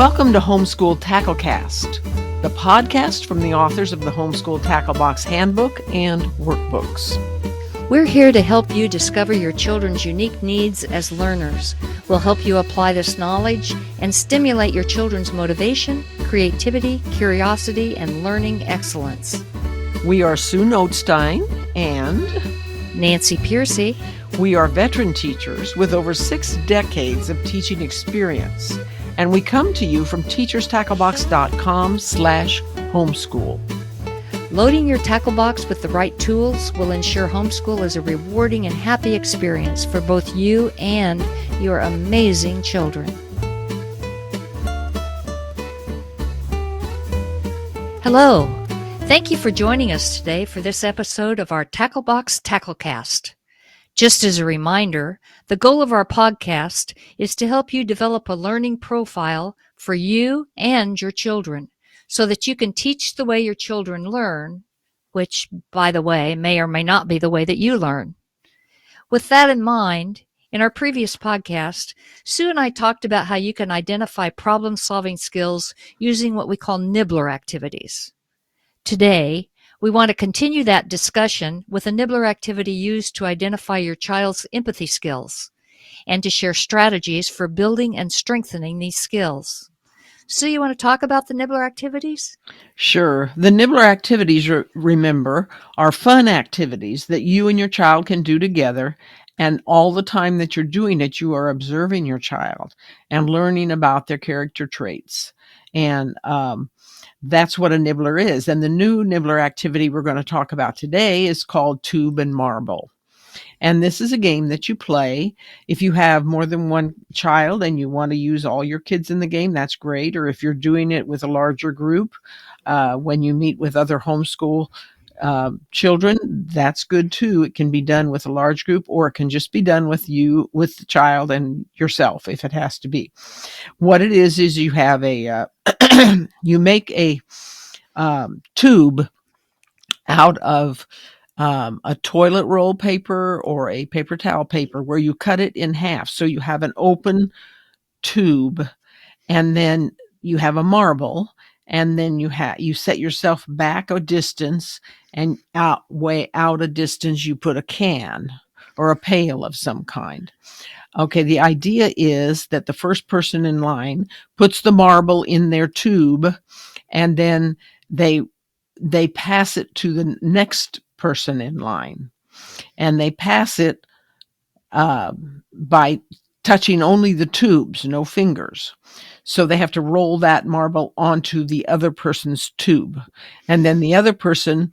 Welcome to Homeschool Tacklecast, the podcast from the authors of the Homeschool Tackle Box Handbook and Workbooks. We're here to help you discover your children's unique needs as learners. We'll help you apply this knowledge and stimulate your children's motivation, creativity, curiosity, and learning excellence. We are Sue Notestein and Nancy Piercy. We are veteran teachers with over 6 decades of teaching experience, and we come to you from teacherstacklebox.com/homeschool. Loading your tackle box with the right tools will ensure homeschool is a rewarding and happy experience for both you and your amazing children. Hello. Thank you for joining us today for this episode of our Tackle Box Tacklecast. Just as a reminder, the goal of our podcast is to help you develop a learning profile for you and your children so that you can teach the way your children learn, which, by the way, may or may not be the way that you learn. With that in mind, in our previous podcast, Sue and I talked about how you can identify problem-solving skills using what we call nibbler activities. Today, we want to continue that discussion with a nibbler activity used to identify your child's empathy skills and to share strategies for building and strengthening these skills. So you want to talk about the nibbler activities? Sure. The nibbler activities, remember, are fun activities that you and your child can do together, and all the time that you're doing it, you are observing your child and learning about their character traits. And that's what a nibbler is. And the new nibbler activity we're going to talk about today is called Tube and Marble. And this is a game that you play. If you have more than one child and you want to use all your kids in the game, that's great. Or if you're doing it with a larger group, when you meet with other homeschool children, that's good too. It can be done with a large group, or it can just be done with you, with the child and yourself, if it has to be. What it is you have a, you make a tube out of a toilet roll paper or a paper towel paper where you cut it in half. So you have an open tube, and then you have a marble, and then you set yourself back a distance, and way out a distance you put a can or a pail of some kind. Okay, the idea is that the first person in line puts the marble in their tube, and then they pass it to the next person in line, and they pass it by touching only the tubes, no fingers. So they have to roll that marble onto the other person's tube, and then the other person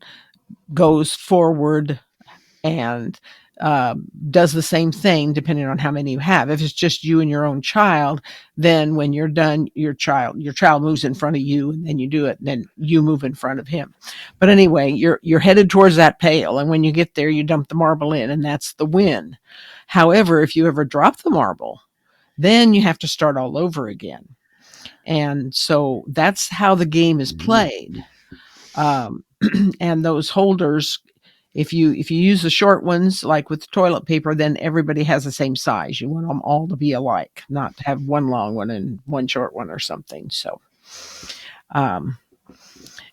goes forward and does the same thing depending on how many you have. If it's just you and your own child, then when you're done, your child moves in front of you, and then you do it, and then you move in front of him. But anyway, you're headed towards that pail, and when you get there, you dump the marble in, and that's the win. However, if you ever drop the marble, then you have to start all over again. And so that's how the game is played. And those holders, if you use the short ones, like with the toilet paper, then everybody has the same size. You want them all to be alike, not to have one long one and one short one or something. So, and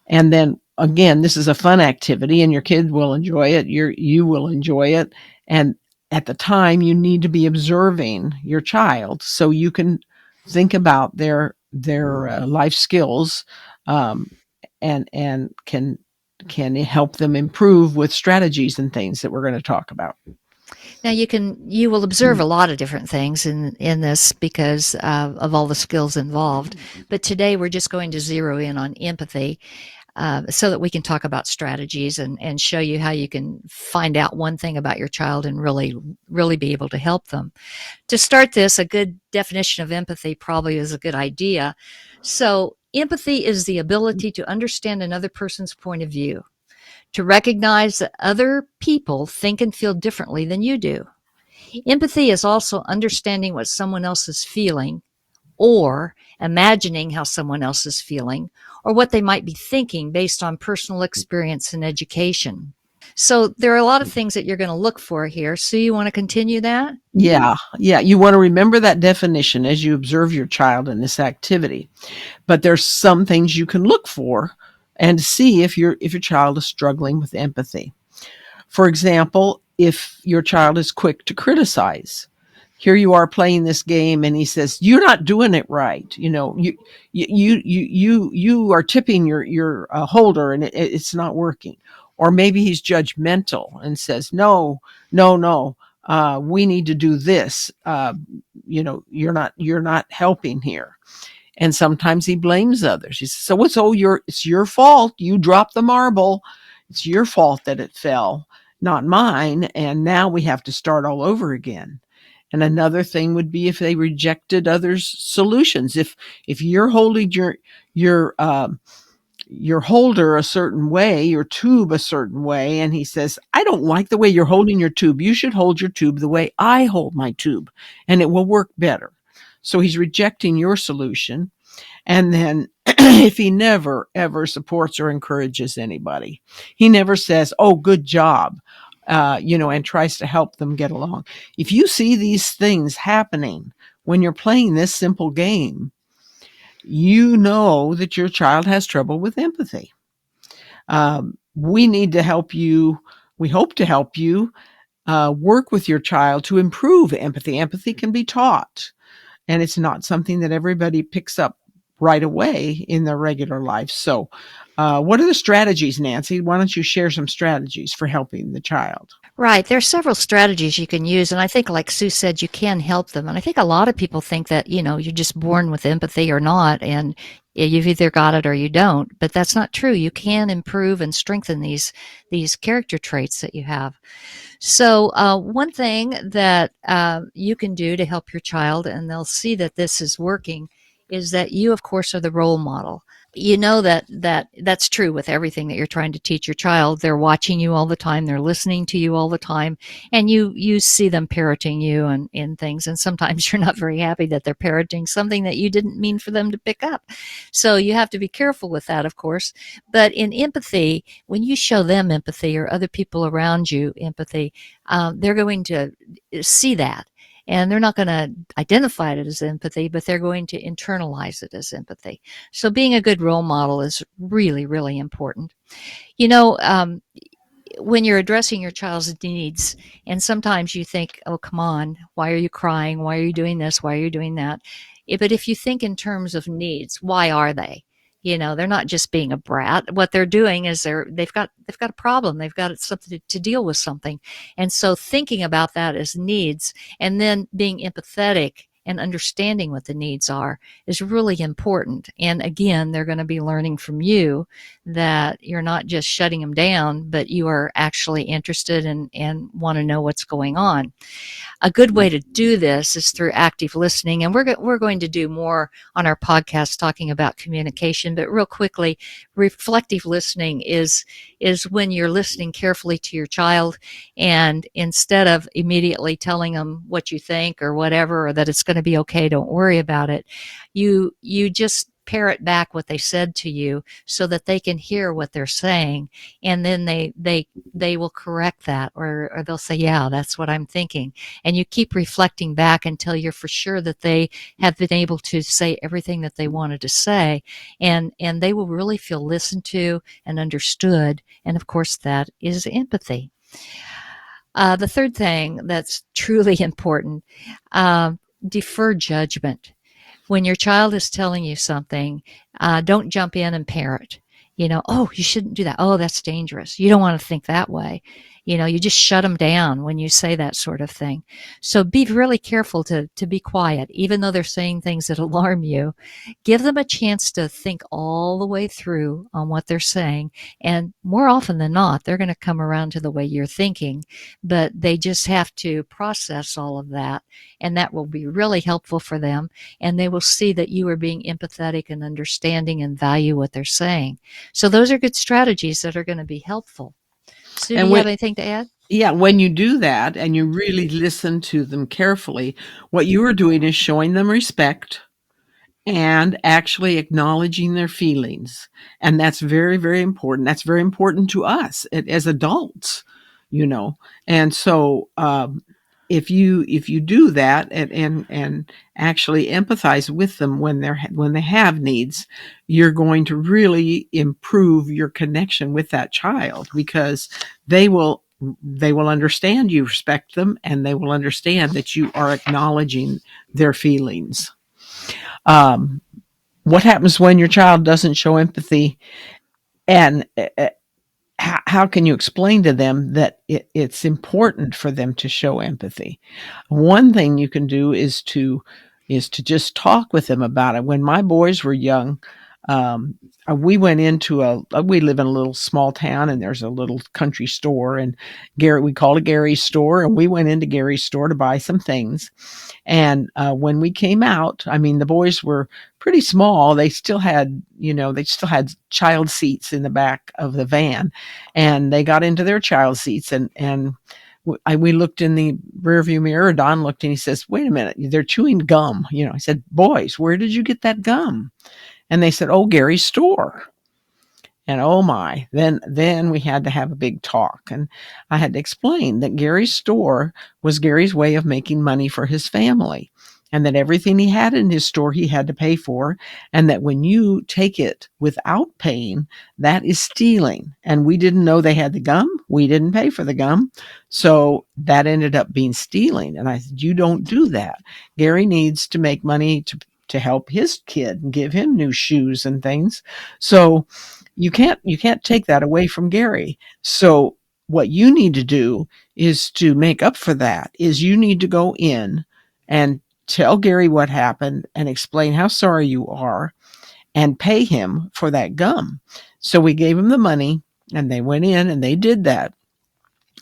then again, this is a fun activity, and your kid will enjoy it. You will enjoy it. And at the time, you need to be observing your child so you can think about their life skills, and can help them improve with strategies and things that we're going to talk about. Now you will observe a lot of different things in this because of all the skills involved. But today we're just going to zero in on empathy, so that we can talk about strategies and show you how you can find out one thing about your child and really be able to help them. To start this, a good definition of empathy probably is a good idea. So empathy is the ability to understand another person's point of view, to recognize that other people think and feel differently than you do. Empathy is also understanding what someone else is feeling, or imagining how someone else is feeling, or what they might be thinking based on personal experience and education. So there are a lot of things that you're going to look for here. So you want to continue that? Yeah, yeah. You want to remember that definition as you observe your child in this activity. But there's some things you can look for and see if your child is struggling with empathy. For example, if your child is quick to criticize, here you are playing this game and he says, "You're not doing it right. You are tipping your holder and it's not working." Or maybe he's judgmental and says, "No, no, no. We need to do this. You're not helping here." And sometimes he blames others. He says, "So it's your fault. You dropped the marble. It's your fault that it fell, not mine. And now we have to start all over again." And another thing would be if they rejected others' solutions. If you're holding your holder a certain way, your tube a certain way, and he says, "I don't like the way you're holding your tube. You should hold your tube the way I hold my tube, and it will work better." So he's rejecting your solution. And then if he never, ever supports or encourages anybody, he never says, "Oh, good job," and tries to help them get along. If you see these things happening when you're playing this simple game, you know that your child has trouble with empathy. We need to help you. We hope to help you work with your child to improve empathy. Empathy can be taught, and it's not something that everybody picks up right away in their regular life. So, what are the strategies, Nancy? Why don't you share some strategies for helping the child? Right. There are several strategies you can use. And I think, like Sue said, you can help them. And I think a lot of people think that, you're just born with empathy or not. And you've either got it or you don't. But that's not true. You can improve and strengthen these character traits that you have. So, one thing that you can do to help your child, and they'll see that this is working, is that you, of course, are the role model. You know that's true with everything that you're trying to teach your child. They're watching you all the time. They're listening to you all the time, and you see them parroting you and in things. And sometimes you're not very happy that they're parroting something that you didn't mean for them to pick up. So you have to be careful with that, of course. But in empathy, when you show them empathy or other people around you empathy, they're going to see that. And they're not going to identify it as empathy, but they're going to internalize it as empathy. So being a good role model is really, really important. You know, when you're addressing your child's needs, and sometimes you think, "Oh, come on, why are you crying? Why are you doing this? Why are you doing that?" But if you think in terms of needs, why are they? They're not just being a brat. What they're doing is they've got a problem. They've got something to deal with something. And so thinking about that as needs and then being empathetic and understanding what the needs are is really important. And again, they're going to be learning from you that you're not just shutting them down, but you are actually interested and want to know what's going on. A good way to do this is through active listening, and we're going to do more on our podcast talking about communication. But real quickly, reflective listening is when you're listening carefully to your child, and instead of immediately telling them what you think or whatever, or that it's going to be okay, don't worry about it, you just parrot back what they said to you so that they can hear what they're saying, and then they will correct that, or they'll say, "Yeah, that's what I'm thinking." And you keep reflecting back until you're for sure that they have been able to say everything that they wanted to say, and they will really feel listened to and understood. And of course, that is empathy. The third thing that's truly important, defer judgment. When your child is telling you something, don't jump in and parrot. "Oh, you shouldn't do that. Oh, that's dangerous. You don't want to think that way." You just shut them down when you say that sort of thing. So be really careful to be quiet, even though they're saying things that alarm you. Give them a chance to think all the way through on what they're saying. And more often than not, they're going to come around to the way you're thinking, but they just have to process all of that. And that will be really helpful for them. And they will see that you are being empathetic and understanding and value what they're saying. So those are good strategies that are going to be helpful. Sue, do And you have when anything to add? Yeah, when you do that and you really listen to them carefully, what you are doing is showing them respect and actually acknowledging their feelings. And that's very, very important. That's very important to us as adults, you know. And so, if you do that and actually empathize with them when they have needs, you're going to really improve your connection with that child, because they will understand you respect them, and they will understand that you are acknowledging their feelings. um, what happens when your child doesn't show empathy, and how can you explain to them that it's important for them to show empathy? One thing you can do is to just talk with them about it. When my boys were young, um, we went into we live in a little small town, and there's a little country store, and we called it Gary's store, and we went into Gary's store to buy some things. And when we came out, I mean, the boys were pretty small. They still had child seats in the back of the van, and they got into their child seats, and we looked in the rearview mirror. Don looked, and he says, "Wait a minute, they're chewing gum." I said, "Boys, where did you get that gum?" And they said, "Oh, Gary's store." And oh my, then we had to have a big talk. And I had to explain that Gary's store was Gary's way of making money for his family, and that everything he had in his store he had to pay for, and that when you take it without paying, that is stealing. And we didn't know they had the gum. We didn't pay for the gum. So that ended up being stealing. And I said, "You don't do that. Gary needs to make money to help his kid and give him new shoes and things. So you can't take that away from Gary. So what you need to do is to make up for that is you need to go in and tell Gary what happened and explain how sorry you are and pay him for that gum." So we gave him the money, and they went in and they did that.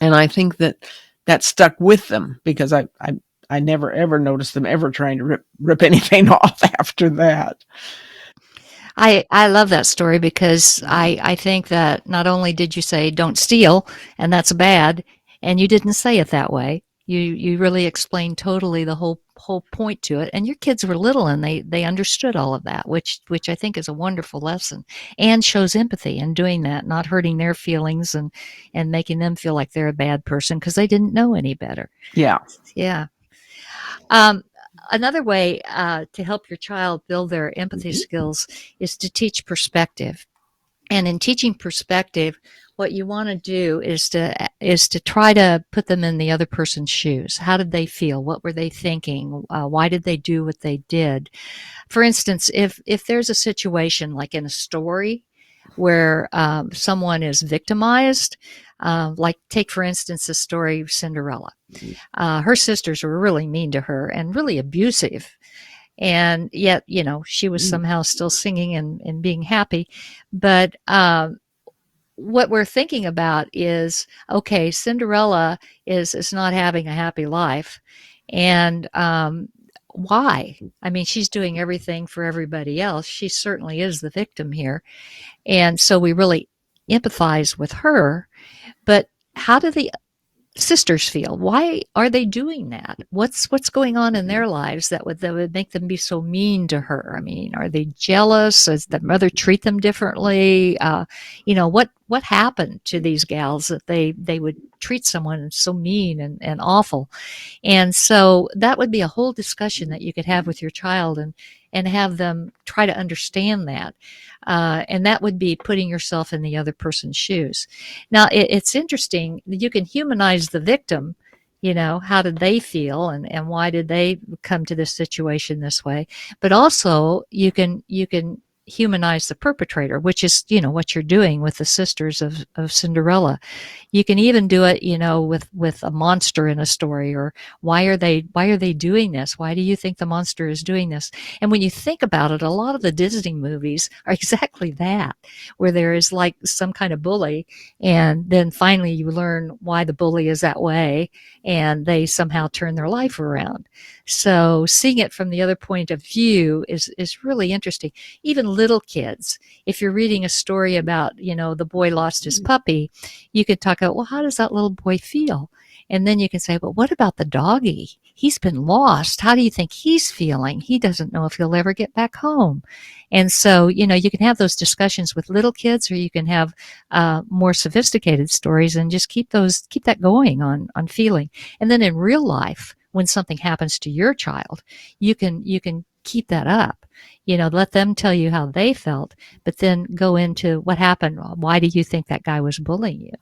And I think that stuck with them, because I never ever noticed them ever trying to rip anything off after that. I love that story because I think that not only did you say don't steal, and that's bad, and you didn't say it that way. You really explained totally the whole point to it, and your kids were little and they understood all of that, which I think is a wonderful lesson and shows empathy in doing that, not hurting their feelings and making them feel like they're a bad person because they didn't know any better. Yeah. Yeah. Um, Another way to help your child build their empathy skills is to teach perspective. And in teaching perspective, what you want to do is to try to put them in the other person's shoes. How did they feel? What were they thinking? Why did they do what they did? For instance, if there's a situation like in a story where someone is victimized, like take for instance the story of Cinderella. Her sisters were really mean to her and really abusive. And yet, she was somehow still singing and being happy. But what we're thinking about is, okay, Cinderella is not having a happy life. And why? I mean, she's doing everything for everybody else. She certainly is the victim here. And so we really empathize with her. But how do the sisters feel? Why are they doing that? What's going on in their lives that would make them be so mean to her? I mean, are they jealous? Does the mother treat them differently? What happened to these gals that they would treat someone so mean and awful? And so that would be a whole discussion that you could have with your child and have them try to understand that. And that would be putting yourself in the other person's shoes. Now, it's interesting. You can humanize the victim. How did they feel and why did they come to this situation this way? But also you can humanize the perpetrator, which is, what you're doing with the sisters of Cinderella. You can even do it, with a monster in a story, or why are they doing this? Why do you think the monster is doing this? And when you think about it, a lot of the Disney movies are exactly that, where there is like some kind of bully, and then finally you learn why the bully is that way, and they somehow turn their life around. So seeing it from the other point of view is really interesting. Even little kids, if you're reading a story about, the boy lost his puppy, you could talk about, well, how does that little boy feel? And then you can say, but what about the doggy? He's been lost. How do you think he's feeling? He doesn't know if he'll ever get back home. And so, you can have those discussions with little kids, or you can have more sophisticated stories, and just keep that going on feeling. And then in real life, when something happens to your child, you can keep that up. Let them tell you how they felt, but then go into what happened. Why do you think that guy was bullying you?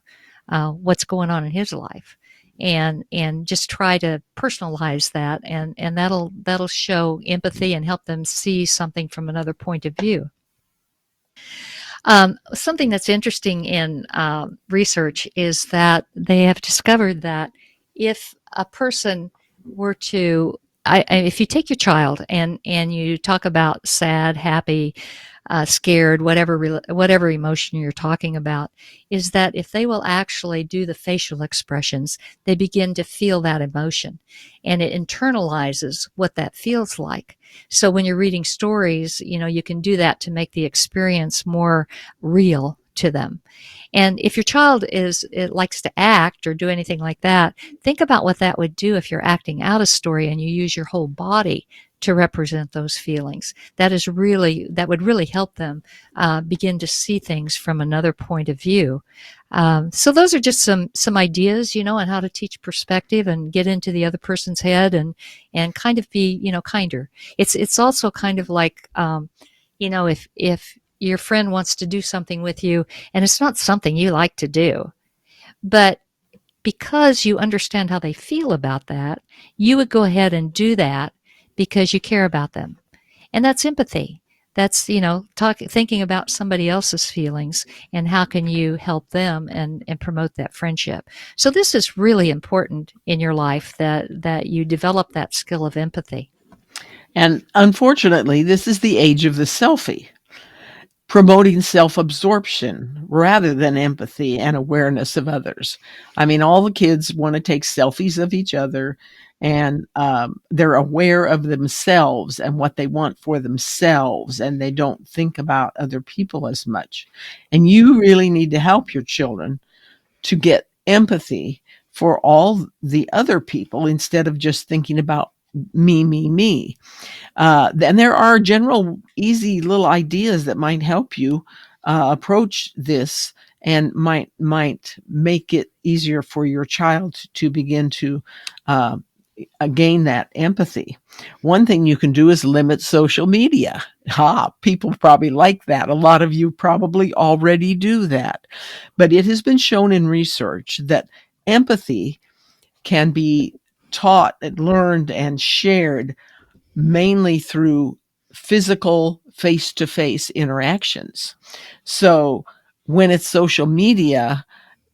What's going on in his life? And just try to personalize that, and that'll show empathy and help them see something from another point of view. Something that's interesting in research is that they have discovered that if a person were to, if you take your child and you talk about sad, happy, scared, whatever emotion you're talking about, is that if they will actually do the facial expressions, they begin to feel that emotion, and it internalizes what that feels like. So when you're reading stories, you can do that to make the experience more real to them. And if your child likes to act or do anything like that, think about what that would do if you're acting out a story and you use your whole body to represent those feelings. That would really help them begin to see things from another point of view. So those are just some ideas, on how to teach perspective and get into the other person's head, and kind of be, kinder. It's also kind of like, if your friend wants to do something with you and it's not something you like to do, but because you understand how they feel about that, you would go ahead and do that because you care about them. And that's empathy. That's, thinking about somebody else's feelings and how can you help them and promote that friendship. So this is really important in your life, that you develop that skill of empathy. And unfortunately, this is the age of the selfie, promoting self-absorption rather than empathy and awareness of others. I mean, all the kids want to take selfies of each other, and they're aware of themselves and what they want for themselves, and they don't think about other people as much. And you really need to help your children to get empathy for all the other people instead of just thinking about me, me, me. And there are general, easy little ideas that might help you approach this, and might make it easier for your child to begin to gain that empathy. One thing you can do is limit social media. People probably like that. A lot of you probably already do that. But it has been shown in research that empathy can be taught and learned and shared mainly through physical face-to-face interactions. So when it's social media,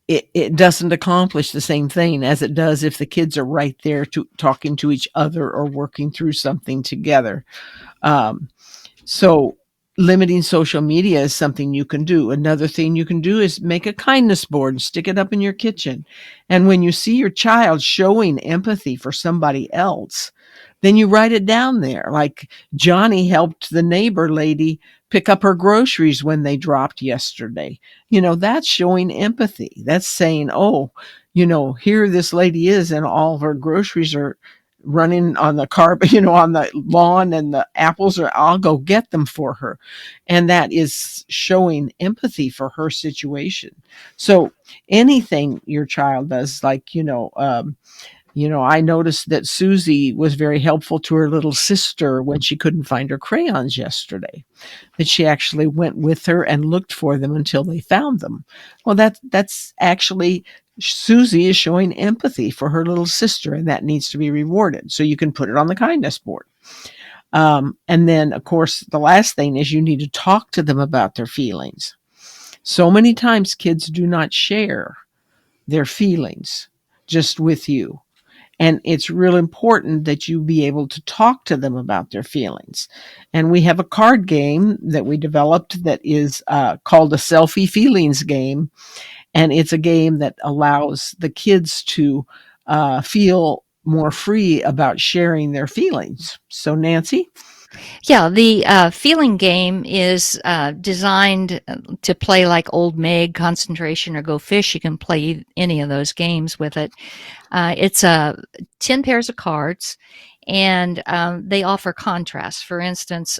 it doesn't accomplish the same thing as it does if the kids are right there talking to each other or working through something together. So limiting social media is something you can do. Another thing you can do is make a kindness board and stick it up in your kitchen. And when you see your child showing empathy for somebody else, then you write it down there. Like Johnny helped the neighbor lady pick up her groceries when they dropped yesterday. That's showing empathy. That's saying, oh, here this lady is and all of her groceries are running on the carpet, on the lawn, and the apples I'll go get them for her. And that is showing empathy for her situation. So anything your child does, like, I noticed that Susie was very helpful to her little sister when she couldn't find her crayons yesterday, that she actually went with her and looked for them until they found them. Well, that's actually, Susie is showing empathy for her little sister, and that needs to be rewarded. So you can put it on the kindness board. And then, of course, the last thing is you need to talk to them about their feelings. So many times kids do not share their feelings just with you. And it's real important that you be able to talk to them about their feelings. And we have a card game that we developed that is called a selfie feelings game. And it's a game that allows the kids to feel more free about sharing their feelings. So, Nancy? Yeah, the feeling game is designed to play like Old Meg, Concentration, or Go Fish. You can play any of those games with it. It's 10 pairs of cards, and they offer contrasts. For instance,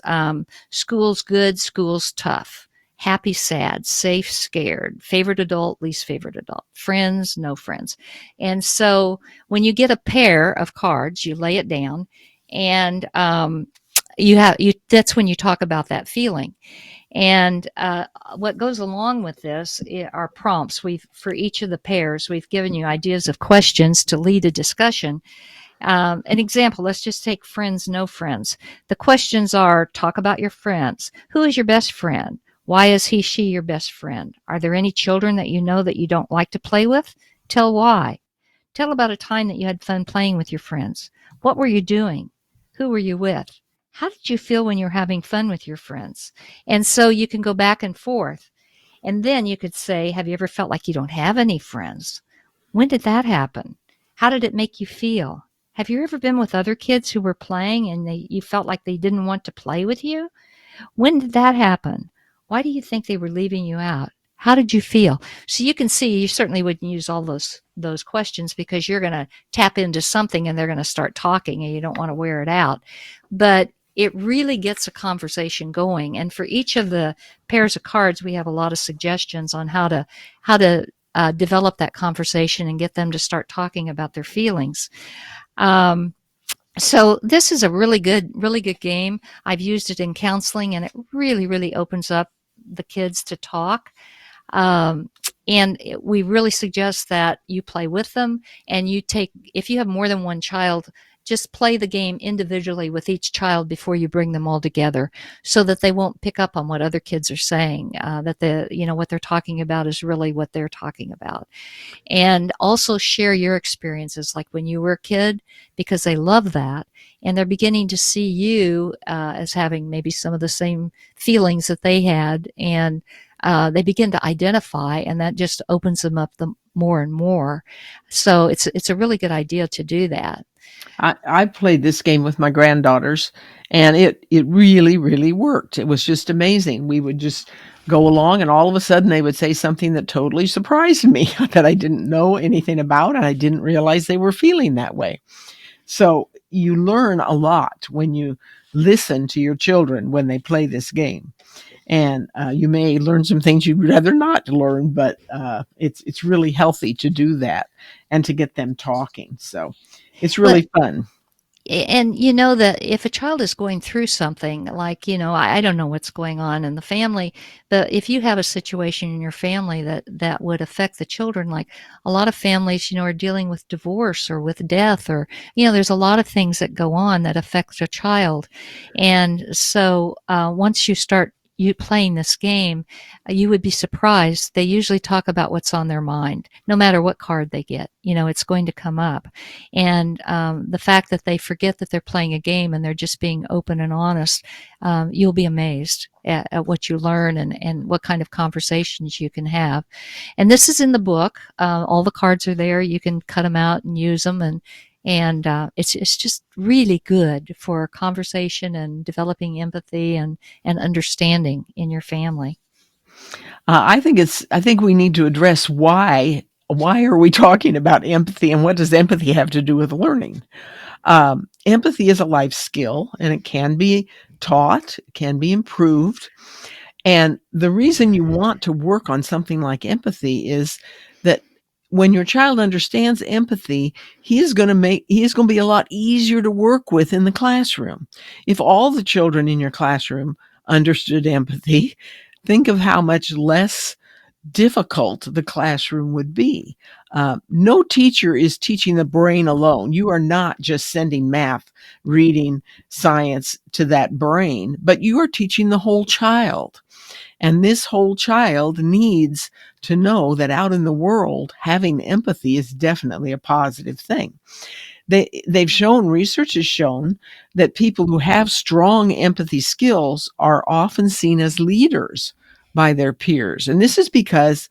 school's good, school's tough, happy, sad, safe, scared, favorite adult, least favorite adult, friends, no friends. And so when you get a pair of cards, you lay it down, and that's when you talk about that feeling. And what goes along with this are prompts. We've for each of the pairs, we've given you ideas of questions to lead a discussion. An example, let's just take friends, no friends. The questions are: talk about your friends. Who is your best friend? Why is he, she your best friend? Are there any children that you know that you don't like to play with? Tell why. Tell about a time that you had fun playing with your friends. What were you doing? Who were you with? How did you feel when you're having fun with your friends? And so you can go back and forth. And then you could say, have you ever felt like you don't have any friends? When did that happen? How did it make you feel? Have you ever been with other kids who were playing and you felt like they didn't want to play with you? When did that happen? Why do you think they were leaving you out? How did you feel? So you can see you certainly wouldn't use all those questions because you're going to tap into something and they're going to start talking and you don't want to wear it out. But it really gets a conversation going. And for each of the pairs of cards, we have a lot of suggestions on how to develop that conversation and get them to start talking about their feelings. Um, so this is a really good game. I've used it in counseling, and it really opens up the kids to talk. Um, and we really suggest that you play with them, and if you have more than one child, just play the game individually with each child before you bring them all together, so that they won't pick up on what other kids are saying. What they're talking about is really what they're talking about. And also share your experiences, like when you were a kid, because they love that. And they're beginning to see you as having maybe some of the same feelings that they had. And they begin to identify, and that just opens them up more and more. So it's a really good idea to do that. I played this game with my granddaughters, and it really worked. It was just amazing. We would just go along, and all of a sudden they would say something that totally surprised me that I didn't know anything about, and I didn't realize they were feeling that way. So you learn a lot when you listen to your children when they play this game. And you may learn some things you'd rather not learn, but it's really healthy to do that and to get them talking. So it's Well, really fun. and you know that if a child is going through something like, I don't know what's going on in the family, but if you have a situation in your family that would affect the children, like a lot of families, are dealing with divorce or with death, or there's a lot of things that go on that affect a child. And so once you start you playing this game, you would be surprised. They usually talk about what's on their mind, no matter what card they get. It's going to come up. And the fact that they forget that they're playing a game and they're just being open and honest, you'll be amazed at what you learn and what kind of conversations you can have. And this is in the book. All the cards are there. You can cut them out and use them, and it's just really good for conversation and developing empathy and understanding in your family. I think we need to address why are we talking about empathy, and what does empathy have to do with learning? Empathy is a life skill, and it can be taught, it can be improved. And the reason you want to work on something like empathy is that when your child understands empathy, he is going to be a lot easier to work with in the classroom. If all the children in your classroom understood empathy, think of how much less difficult the classroom would be. No teacher is teaching the brain alone. You are not just sending math, reading, science to that brain, but you are teaching the whole child. And this whole child needs to know that out in the world, having empathy is definitely a positive thing. Research has shown that people who have strong empathy skills are often seen as leaders by their peers. And this is because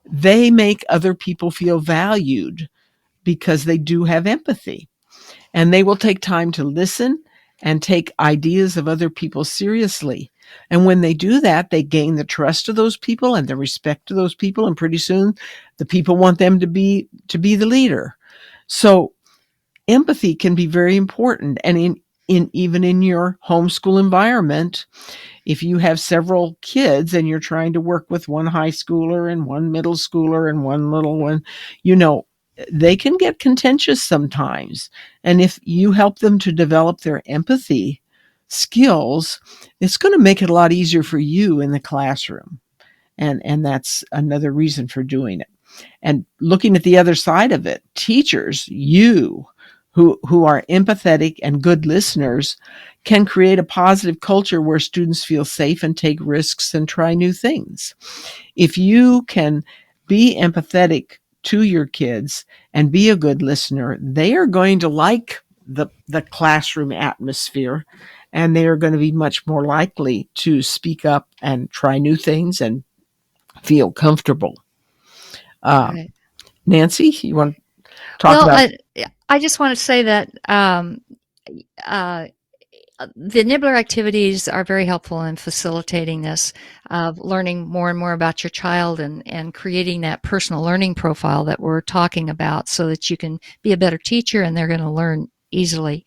they make other people feel valued because they do have empathy. And they will take time to listen and take ideas of other people seriously. And when they do that, they gain the trust of those people and the respect of those people. And pretty soon the people want them to be the leader. So empathy can be very important. And even in your homeschool environment, if you have several kids and you're trying to work with one high schooler and one middle schooler and one little one, they can get contentious sometimes. And if you help them to develop their empathy skills, it's going to make it a lot easier for you in the classroom. And that's another reason for doing it. And looking at the other side of it, teachers, you who are empathetic and good listeners, can create a positive culture where students feel safe and take risks and try new things. If you can be empathetic to your kids and be a good listener, they are going to like the classroom atmosphere, and they are going to be much more likely to speak up and try new things and feel comfortable. Right. Nancy, you want to talk about? I just want to say that the nibbler activities are very helpful in facilitating this, of learning more and more about your child and creating that personal learning profile that we're talking about, so that you can be a better teacher and they're going to learn easily.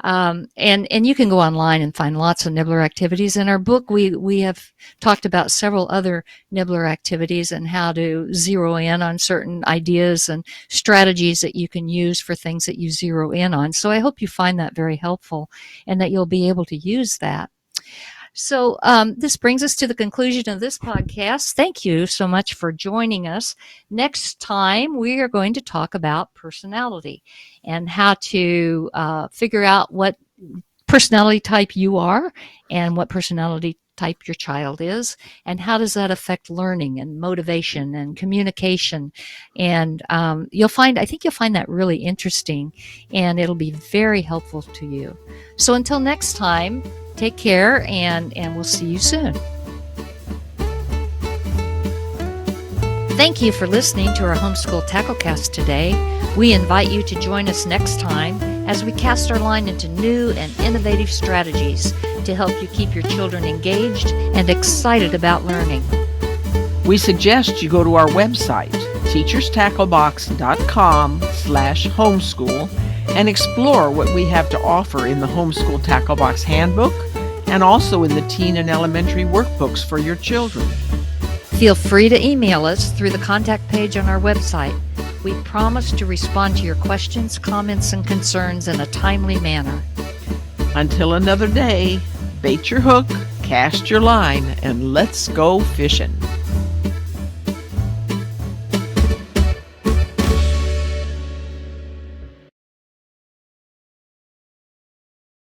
And you can go online and find lots of nibbler activities. In our book, we have talked about several other nibbler activities and how to zero in on certain ideas and strategies that you can use for things that you zero in on. So I hope you find that very helpful and that you'll be able to use that. So this brings us to the conclusion of this podcast. Thank you so much for joining us. Next time, we are going to talk about personality and how to figure out what personality type you are and what personality type your child is, and how does that affect learning and motivation and communication. And I think you'll find that really interesting, and it'll be very helpful to you. So until next time, take care, and we'll see you soon. Thank you for listening to our Homeschool Tacklecast today. We invite you to join us next time as we cast our line into new and innovative strategies to help you keep your children engaged and excited about learning. We suggest you go to our website, teacherstacklebox.com/homeschool, and explore what we have to offer in the Homeschool Tacklebox Handbook and also in the teen and elementary workbooks for your children. Feel free to email us through the contact page on our website. We promise to respond to your questions, comments, and concerns in a timely manner. Until another day, bait your hook, cast your line, and let's go fishing.